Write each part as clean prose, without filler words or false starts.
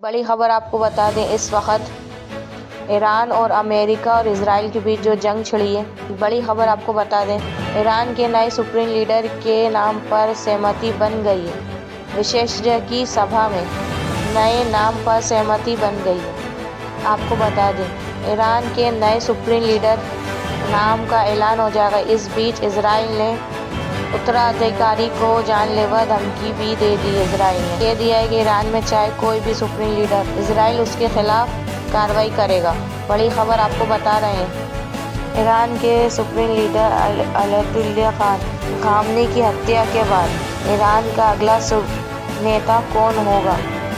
बड़ी खबर आपको बता दें, इस वक्त ईरान और अमेरिका और इजराइल के बीच जो जंग छिड़ी है। बड़ी खबर आपको बता दें, ईरान के नए सुप्रीम लीडर के नाम पर सहमति बन गई है। विशेषज्ञ की सभा में नए नाम पर सहमति बन गई है। आपको बता दें, ईरान के नए सुप्रीम लीडर नाम का ऐलान हो जाएगा। इस बीच इजराइल ने उत्तराधिकारी को जानलेवा धमकी भी दे दी। इजराइल ने कह दिया है कि ईरान में चाहे कोई भी सुप्रीम लीडर, इजराइल उसके खिलाफ कार्रवाई करेगा। बड़ी खबर आपको बता रहे हैं, ईरान के सुप्रीम लीडर अयतुल्ला खामनी की हत्या के बाद ईरान का अगला नेता कौन होगा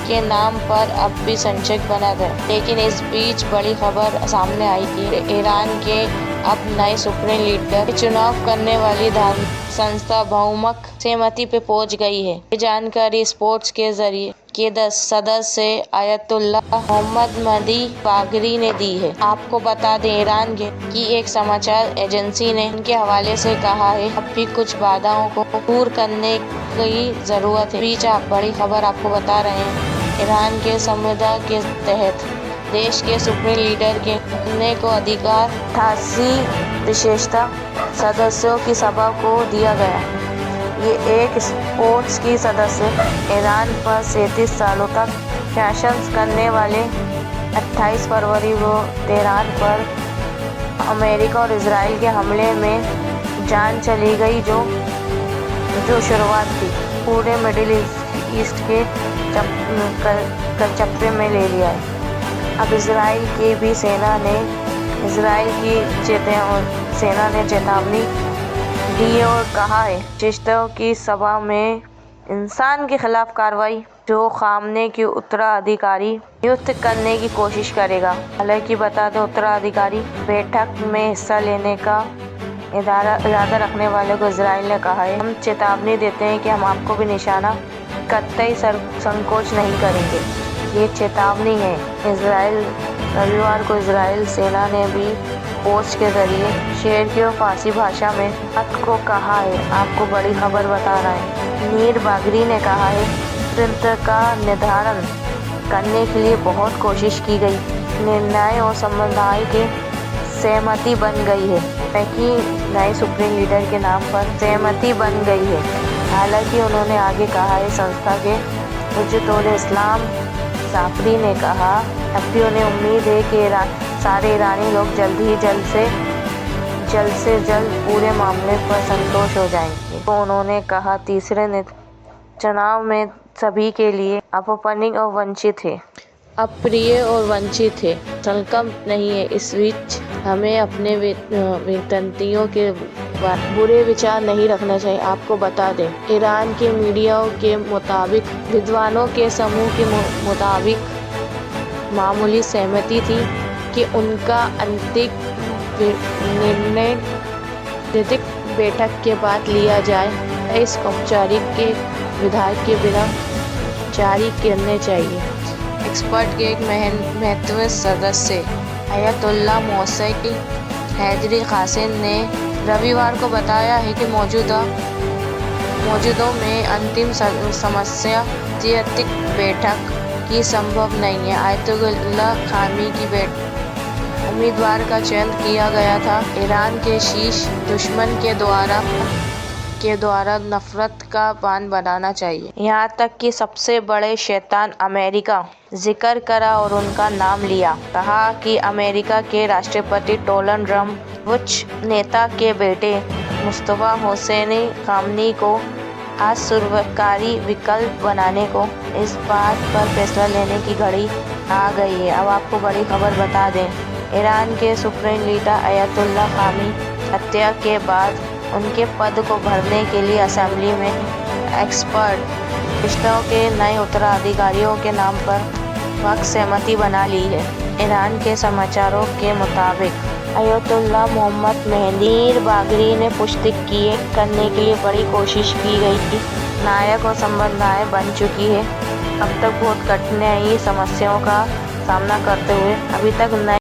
के नाम पर अब भी संशय बना था। लेकिन इस बीच बड़ी खबर सामने आई कि ईरान के अब नए सुप्रीम लीडर चुनाव करने वाली संस्था बहुमत सहमति पे पहुंच गई है। ये जानकारी स्पोर्ट्स के जरिए के सदस्य आयतुल्ला मोहम्मद मदी बागरी ने दी है। आपको बता दें, ईरान की एक समाचार एजेंसी ने उनके हवाले से कहा है अब भी कुछ बाधाओं को दूर करने की जरूरत है। बीच बड़ी खबर आपको बता रहे हैं, ईरान के संविधान के तहत देश के सुप्रीम लीडर के चुनने को अधिकार 88 विशेषता सदस्यों की सभा को दिया गया। ये एक स्पोर्ट्स की सदस्य ईरान पर 37 सालों तक शासन करने वाले 28 फरवरी को तेहरान पर अमेरिका और इजराइल के हमले में जान चली गई, जो शुरुआत थी पूरे मिडिल ईस्ट के चप्पे में ले लिया है। अब इजराइल की सेना ने चेतावनी दी है और कहा है विशेषज्ञों की सभा में इंसान के खिलाफ कार्रवाई जो खामने के उत्तराधिकारी नियुक्त करने की कोशिश करेगा। हालांकि बता दें, उत्तराधिकारी बैठक में हिस्सा लेने का इरादा रखने वाले को इजराइल ने कहा है, हम चेतावनी देते हैं कि हम आपको भी निशाना कतई संकोच नहीं करेंगे। ये चेतावनी है। रविवार को इजराइल सेना ने भी पोस्ट के जरिए शेर की फारसी भाषा में बात को कहा है। आपको बड़ी खबर बता रहा है, नीर बागरी ने कहा है तंत्र का निर्धारण करने के लिए बहुत कोशिश की गई, निर्णय और समुदाय के सहमति बन गई है ताकि नए सुप्रीम लीडर के नाम पर सहमति बन गई है। हालांकि उन्होंने आगे कहा है, संस्था के हुज्जतुल इस्लाम जाफरी ने कहा अब भी उन्हें उम्मीद है कि सारे ईरानी लोग जल्द से जल्द पूरे मामले पर संतोष हो जाएंगे। तो उन्होंने कहा तीसरे चुनाव में सभी के लिए अपमानित और वंचित है, अप्रिय और वंचित है, संकल्प नहीं है। इस बीच हमें अपने वितंतियों के बुरे विचार नहीं रखना चाहिए। आपको बता दें, ईरान के मीडिया के मुताबिक विद्वानों के समूह के मुताबिक मामूली सहमति थी कि उनका अंतिम निर्णय बैठक के बाद लिया जाए। इस औपचारिक के विधायक के बिना जारी करने चाहिए। एक्सपर्ट के एक महत्वपूर्ण सदस्य आयतुल्ला मोहसिन हैदरी कासिम ने रविवार को बताया है कि मौजूदों में अंतिम समस्या बैठक की संभव नहीं है। आयतुल्ला खामी की उम्मीदवार का चयन किया गया था ईरान के शीर्ष दुश्मन के द्वारा नफरत का बांध बनाना चाहिए। यहाँ तक कि सबसे बड़े शैतान अमेरिका जिक्र करा और उनका नाम लिया। कहा कि अमेरिका के राष्ट्रपति डोनाल्ड ट्रम्प उच्च नेता के बेटे मुस्तफा हुसैनी खामनी को आज सर्वकारी विकल्प बनाने को इस बात पर फैसला लेने की घड़ी आ गई है। अब आपको बड़ी खबर बता दें, ईरान के सुप्रीम लीडर अयतुल्ला खामनी हत्या के बाद उनके पद को भरने के लिए असेंबली में एक्सपर्ट विशेषज्ञों के नए उत्तराधिकारियों के नाम पर वक्त सहमति बना ली है। ईरान के समाचारों के मुताबिक आयतुल्ला मोहम्मद नीर बागरी ने पुष्टि करने के लिए बड़ी कोशिश की गई थी। नायक और संबंधाएँ बन चुकी है। अब तक बहुत कठिनाई समस्याओं का सामना करते हुए अभी तक नए